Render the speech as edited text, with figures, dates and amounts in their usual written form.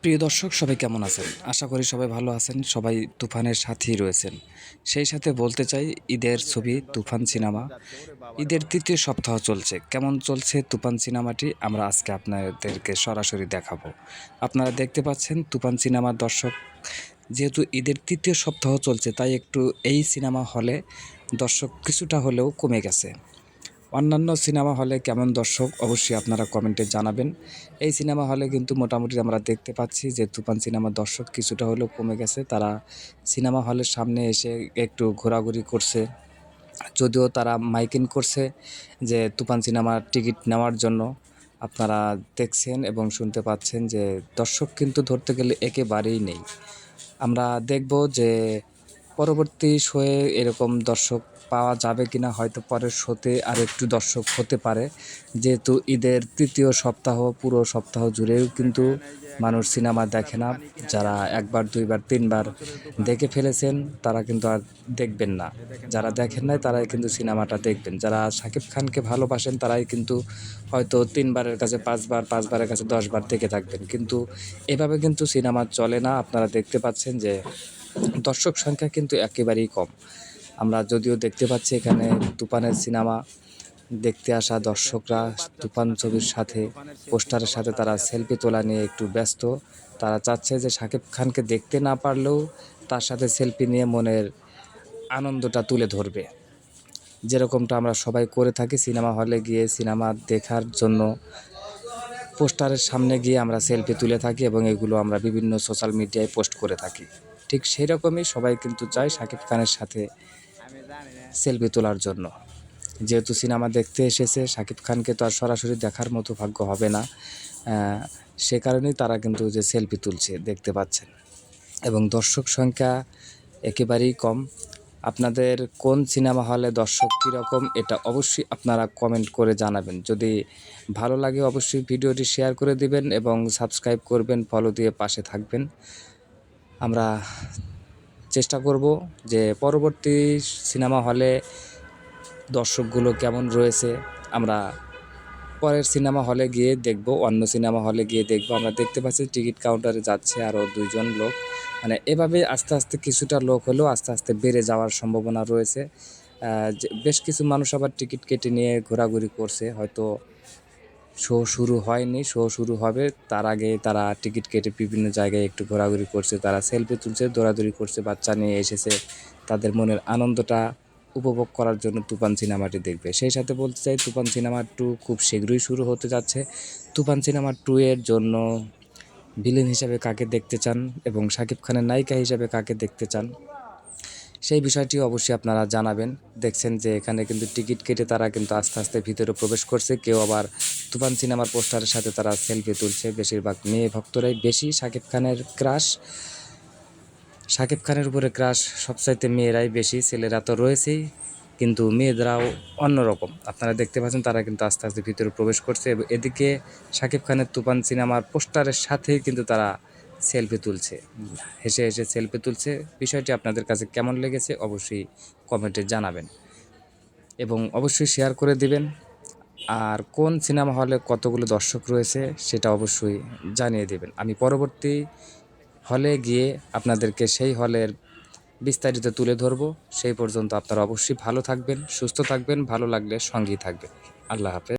প্রিয় দর্শক, সবাই কেমন আছেন? আশা করি সবাই ভালো আছেন। সবাই তুফানের সাথেই রয়েছেন। সেই সাথে বলতে চাই, ঈদের ছবি তুফান সিনেমা ঈদের ৩য় সপ্তাহ চলছে। কেমন চলছে তুফান সিনেমাটি আমরা আজকে আপনাদেরকে সরাসরি দেখাবো। আপনারা দেখতে পাচ্ছেন তুফান সিনেমার দর্শক, যেহেতু ঈদের ৩য় সপ্তাহ চলছে তাই একটু এই সিনেমা হলে দর্শক কিছুটা হলেও কমে গেছে। অন্যান্য সিনেমা হলে কেমন দর্শক অবশ্যই আপনারা কমেন্টে জানাবেন। এই সিনেমা হলে কিন্তু মোটামুটি আমরা দেখতে পাচ্ছি যে তুফান সিনেমার দর্শক কিছুটা হলেও কমে গেছে। তারা সিনেমা হলের সামনে এসে একটু ঘোরাঘুরি করছে। যদিও তারা মাইকিং করছে যে তুফান সিনেমার টিকিট নেওয়ার জন্য। আপনারা দেখছেন এবং শুনতে পাচ্ছেন যে দর্শক কিন্তু ধরতে গেলে একেবারেই নেই। আমরা দেখব যে পরবর্তী শোয়ে এরকম দর্শক পাওয়া যাবে কিনা, হয়তো পরের শোতে আর একটু দর্শক হতে পারে। যেহেতু ঈদের ৩য় সপ্তাহ, পুরো সপ্তাহ জুড়েও কিন্তু মানুষ সিনেমা দেখে না। যারা একবার, দুইবার, তিনবার দেখে ফেলেছেন তারা কিন্তু আর দেখবেন না। যারা দেখেন নাই তারাই কিন্তু সিনেমাটা দেখবেন। যারা শাকিব খানকে ভালোবাসেন তারাই কিন্তু হয়তো ৩ বারের কাছে ৫ বার, ৫ বারের কাছে ১০ বার দেখে থাকবেন। কিন্তু এভাবে কিন্তু সিনেমা চলে না। আপনারা দেখতে পাচ্ছেন যে দর্শক সংখ্যা কিন্তু একেবারেই কম। আমরা যদিও দেখতে পাচ্ছি এখানে তুফানের সিনেমা দেখতে আসা দর্শকরা তুফান ছবির সাথে, পোস্টারের সাথে তারা সেলফি তোলা নিয়ে একটু ব্যস্ত। তারা চাচ্ছে যে শাকিব খানকে দেখতে না পারলেও তার সাথে সেলফি নিয়ে মনের আনন্দটা তুলে ধরবে। যেরকমটা আমরা সবাই করে থাকি সিনেমা হলে গিয়ে সিনেমা দেখার জন্য পোস্টারের সামনে গিয়ে আমরা সেলফি তুলে থাকি এবং এগুলো আমরা বিভিন্ন সোশ্যাল মিডিয়ায় পোস্ট করে থাকি। ঠিক সেই রকমই সবাই কিন্তু চায় শাকিব খানের সাথে সেলফি তোলার জন্য। যেহেতু সিনেমা দেখতে এসেছে, শাকিব খানকে তো আর সরাসরি দেখার মতো ভাগ্য হবে না। সে কারণেই তারা কিন্তু যে সেলফি তুলছে দেখতে পাচ্ছেন। এবং দর্শক সংখ্যা একেবারেই কম। আপনাদের কোন সিনেমা হলে দর্শক কীরকম এটা অবশ্যই আপনারা কমেন্ট করে জানাবেন। যদি ভালো লাগে অবশ্যই ভিডিওটি শেয়ার করে দিবেন এবং সাবস্ক্রাইব করবেন, ফলো দিয়ে পাশে থাকবেন। আমরা চেষ্টা করব যে পরবর্তী সিনেমা হলে দর্শকগুলো কেমন রয়েছে আমরা পরের সিনেমা হলে গিয়ে দেখব, অন্য সিনেমা হলে গিয়ে দেখব। আমরা দেখতে পাচ্ছি টিকিট কাউন্টারে যাচ্ছে আরও 2 জন লোক। মানে এভাবে আস্তে আস্তে কিছুটা লোক হলেও আস্তে আস্তে বেড়ে যাওয়ার সম্ভাবনা রয়েছে। যে বেশ কিছু মানুষ আবার টিকিট কেটে নিয়ে ঘোরাঘুরি করছে। হয়তো শো শুরু হয়নি, শো শুরু হবে তার আগে তারা টিকিট কেটে বিভিন্ন জায়গায় একটু ঘোরাঘুরি করছে। তারা সেলফি তুলছে, দৌড়াদৌড়ি করছে, বাচ্চা নিয়ে এসেছে। তাদের মনের আনন্দটা উপভোগ করার জন্য তুফান সিনেমাটি দেখবে। সেই সাথে বলতে চাই তুফান সিনেমা 2 খুব শীঘ্রই শুরু হতে যাচ্ছে। তুফান সিনেমা 2 এর জন্য ভিলেন হিসাবে কাকে দেখতে চান এবং শাকিব খানের নায়িকা হিসাবে কাকে দেখতে চান, সেই বিষয়টি অবশ্যই আপনারা জানাবেন। দেখছেন যে এখানে কিন্তু টিকিট কেটে তারা কিন্তু আস্তে আস্তে ভিতরে প্রবেশ করছে। কেউ আবার তুফান সিনেমার পোস্টারের সাথে তারা সেলফি তুলছে। বেশিরভাগ মেয়ে ভক্তরাই বেশি শাকিব খানের ক্রাশ। শাকিব খানের উপরে ক্রাশ সবচাইতে মেয়েরাই বেশি, ছেলেরা তো রয়েছেই, কিন্তু মেয়েদেরাও অন্যরকম। আপনারা দেখতে পাচ্ছেন তারা কিন্তু আস্তে আস্তে ভিতরে প্রবেশ করছে এবং এদিকে শাকিব খানের তুফান সিনেমার পোস্টারের সাথেই কিন্তু তারা সেলফি তুলছে, হেসে হেসে সেলফি তুলছে। বিষয়টি আপনাদের কাছে কেমন লেগেছে অবশ্যই কমেন্টে জানাবেন এবং অবশ্যই শেয়ার করে দিবেন। আর কোন সিনেমা হলে কতগুলো দর্শক রয়েছে সেটা অবশ্যই জানিয়ে দেবেন। আমি পরবর্তী হলে গিয়ে আপনাদেরকে সেই হলের বিস্তারিত তুলে ধরব। সেই পর্যন্ত আপনারা অবশ্যই ভালো থাকবেন, সুস্থ থাকবেন, ভালো লাগলে সঙ্গেই থাকবেন। আল্লাহ হাফেজ।